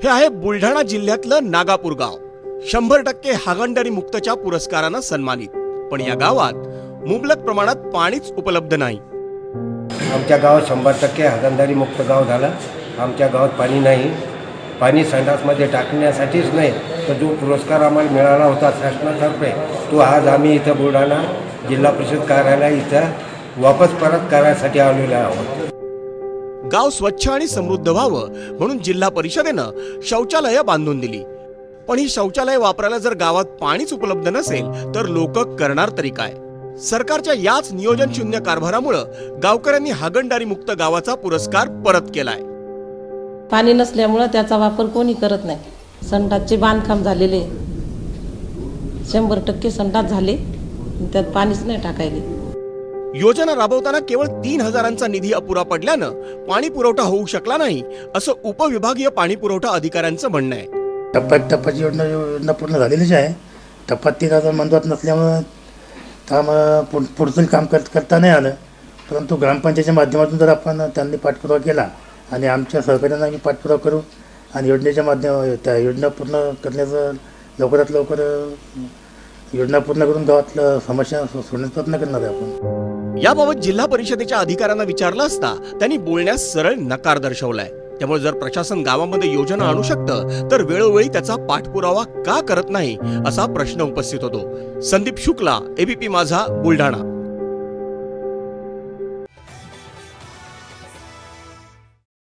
हे आहे बुलढाणा जिल्ह्यातलं नागापूर गाव. 100% हागणदारी मुक्तच्या पुरस्कारानं सन्मानित. पण या गावात मुबलक प्रमाणात पाणीच उपलब्ध नाही. आमच्या गावात 100% हागणदारी मुक्त गाव झालं. आमच्या गावात पाणी नाही. पाणी संडासमध्ये टाकण्यासाठीच नाही तर जो पुरस्कार आम्हाला मिळाला होता शासनातर्फे तो आज आम्ही इथं बुलढाणा जिल्हा परिषद कार्यालय इथं वापस परत करायसाठी आलेलो आहोत. गाव स्वच्छ आणि समृद्ध व्हावं म्हणून जिल्हा परिषदेनं शौचालय बांधून दिली. पण ही शौचालय वापरायला जर गावात पाणीच उपलब्ध नसेल तर लोक करणार तरी काय? सरकारच्या याच नियोजन शून्य कारभारामुळे गावकऱ्यांनी हागणदारी मुक्त गावाचा पुरस्कार परत केलाय. पाणी नसल्यामुळे त्याचा वापर कोणी करत नाही. संडासचे बांधकाम झालेले 100% संडास झाले, त्यात पाणीच नाही टाकायले. योजना राबवताना केवळ 3,000चा निधी अपुरा पडल्यानं पाणी पुरवठा होऊ शकला नाही असं उपविभागीय पाणी पुरवठा अधिकाऱ्यांचं म्हणणं आहे. टप्प्याची योजना पूर्ण झालेलीच आहे. टप्प्यात 3,000 मंजुरात नसल्यामुळे काम पुढचं काम करता नाही आलं. परंतु ग्रामपंचायतीच्या माध्यमातून जर आपण त्यांनी पाठपुरावा केला आणि आमच्या सहकार्यानं आम्ही पाठपुरावा करू आणि योजनेच्या माध्यमात त्या योजना पूर्ण करण्याचं लवकरात लवकर योजना पूर्ण करून गावातल्या समस्या सोडण्याचा प्रयत्न करणार आहे आपण. याबाबत जिल्हा परिषदेच्या अधिकाऱ्यांना विचारलं असता त्यांनी बोलण्यास सरळ नकार दर्शवलाय. त्यामुळे जर प्रशासन गावामध्ये योजना आणू शकतं तर वेळोवेळी त्याचा पाठपुरावा का करत नाही असा प्रश्न उपस्थित होतो. संदीप शुक्ला, एबीपी माझा, बुलढाणा.